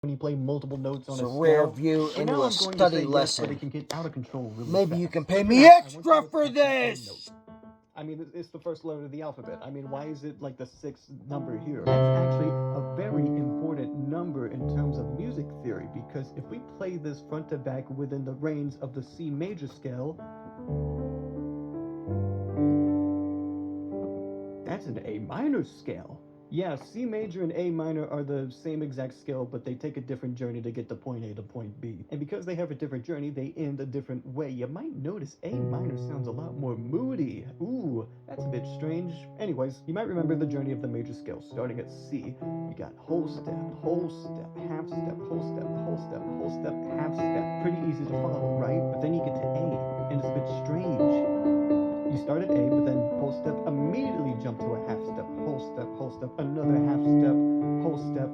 when you play multiple notes on It's a a scale. rare view So into now a I'm going to study say yes, lesson. but it can get out of control really Maybe fast. you can pay So for me that, I want you extra to for touch the A this! note. I mean, it's the first letter of the alphabet. I mean, why is it like the sixth number here? That's actually a very important number in terms of music theory, because if we play this front to back within the range of the C major scale, that's an A minor scale. Yeah, C major and A minor are the same exact scale, but they take a different journey to get to point A to point B. And because they have a different journey, they end a different way. You might notice A minor sounds a lot more moody. Ooh, that's a bit strange. Anyways, you might remember the journey of the major scale. Starting at C, you got whole step, half step, whole step, whole step, whole step, half step. Pretty easy to follow, right? But then you get to A, and it's a bit strange. You start at A, but then whole step, immediately jump to a half step, another half step, whole step,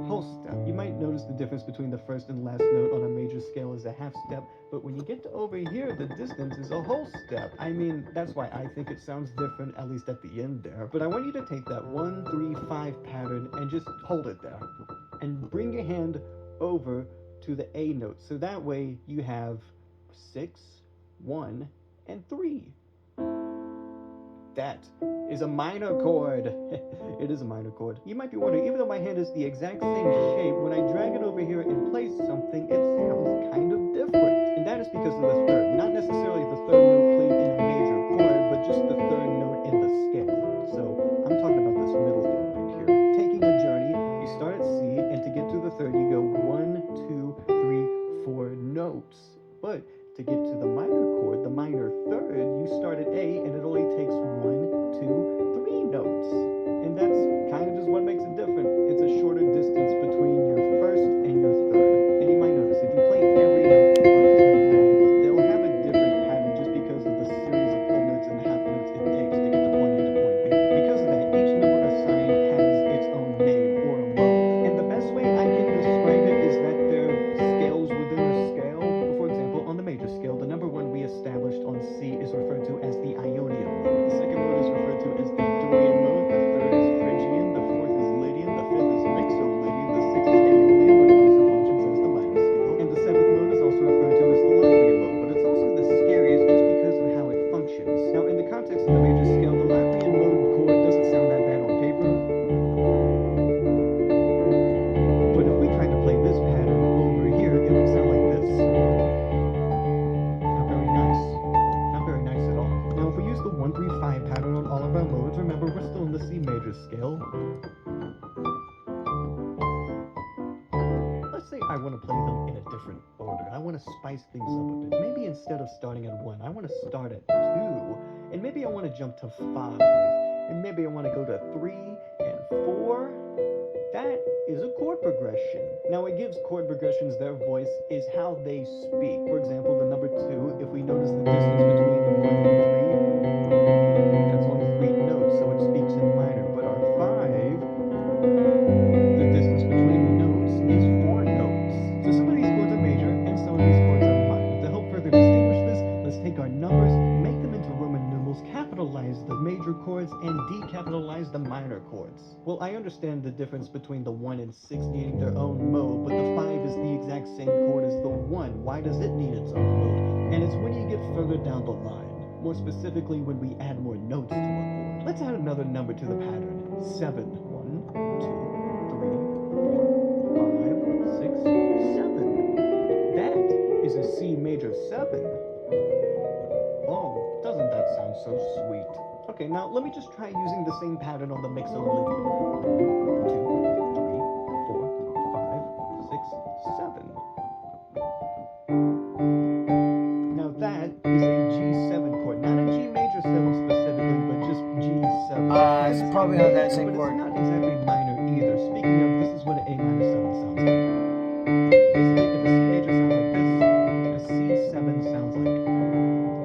whole step. You might notice the difference between the first and last note on a major scale is a half step, but when you get to over here, the distance is a whole step. I mean, that's why I think it sounds different, at least at the end there. But I want you to take that 1, 3, 5 pattern and just hold it there. And bring your hand over to the A note. So that way you have 6, 1, and 3. That is a minor chord. It is a minor chord. You might be wondering, even though my hand is the exact same shape, when I drag it over here and play something, it sounds kind of different. And that is because of the third. Not necessarily the third note played in a major chord, but just the third note in the scale. So I'm talking about this middle thing right here. Taking a journey, you start at C, and to get to the third, you go 1, 2, 3, 4 notes. But to get to the minor chord, the minor third, you start at A, and it only takes 1, 2, 3 notes. And that's kind of just what makes it different. It's a shorter distance between your first and your third. And you might notice, if you play every note front to back, they'll have a different pattern just because of the series of whole notes and half notes it takes to get to point A to point B. Because of that, each number assigned has its own name or a mode. And the best way I can describe it is that they're scales within a scale. For example, on the major scale, the number 1 we established on C is referred to as the Ionian mode. The second mode is referred to as the Dorian mode. The third is Phrygian. The fourth is Lydian. The fifth is Mixolydian. The sixth is Aeolian, but it also functions as the minor scale. And the seventh mode is also referred to as the Locrian mode, but it's also the scariest just because of how it functions. Now, in the context of the major scale, the Locrian mode chord doesn't sound that bad on paper. But if we tried to play this pattern over here, it would sound like this. Not very nice. Not very nice at all. Now, if we use the 1, 3, 5 pattern on all of our modes, remember we're still in the C major scale. Let's say I want to play them in a different order. I want to spice things up a bit. Maybe instead of starting at 1, I want to start at 2. And maybe I want to jump to 5. And maybe I want to go to 3 and 4. That is a chord progression. Now, what gives chord progressions their voice is how they speak. For example, the number 2, if we notice the distance between 1 and 3, that's only 3 notes, so it speaks in minor. But our 5, the distance between notes is 4 notes. So some of these chords are major, and some of these chords are minor. To help further distinguish this, let's take our numbers, make them into Roman numerals, capitalize the major chords, and decapitalize the minor chords. Well, I understand the difference between the 1 and 6 needing their own mode, but the 5 is the exact same chord as the 1. Why does it need its own mode? And it's when you get further down the line, more specifically when we add more notes to a chord. Let's add another number to the pattern. 7. 1, 2, 3, 4, 5, 6, 7. That is a C major 7. Oh, doesn't that sound so sweet? Okay, now let me just try using the same pattern on the Mixolydian. 1, 2, 3, 4, 5, 6, 7. Now that is a G7 chord, not a G major 7 specifically, but just G7. It's probably not that same but chord. it's not exactly minor either. Speaking of, this is what an A minor 7 sounds like. Basically, if a C major sounds like this, a C7 sounds like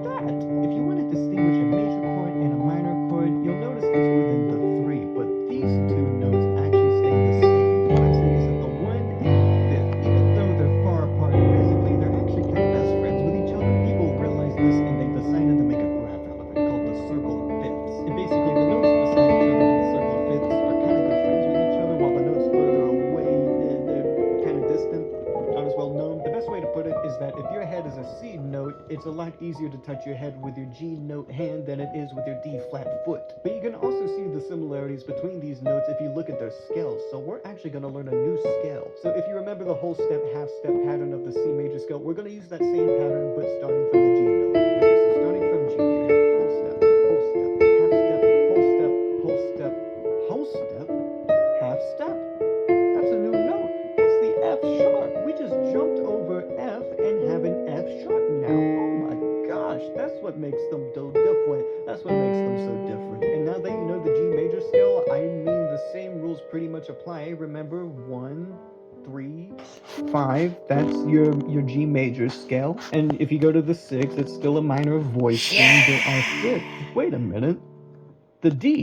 that. If you want to distinguish a major chord and a minor chord, you'll notice it's within the 3, but these two notes actually stay the same. What I'm saying is that the 1 and 5th, even though they're far apart physically, they're actually kind of best friends with each other. People realize this, and they decided to make a graph out of it called the circle of fifths. And basically, the notes beside each other on the circle of fifths are that if your head is a C note, it's a lot easier to touch your head with your G note hand than it is with your D flat foot. But you can also see the similarities between these notes if you look at their scales. So we're actually going to learn a new scale. So if you remember the whole step, half step pattern of the C major scale, we're going to use that same pattern, but starting from the G note. Okay, so starting from G, you have whole step, half step, whole step, whole step, whole step, half step. That's a new note. That's the F sharp. We just jumped over F and have an F sharp now. Oh my gosh, that's what makes them so different. That's what makes them so different. And now that you know the G major scale, I mean the same rules pretty much apply. Remember 1, 3, 5, that's your G major scale. And if you go to the 6, it's still a minor voice thing. There are 6. Wait a minute. The D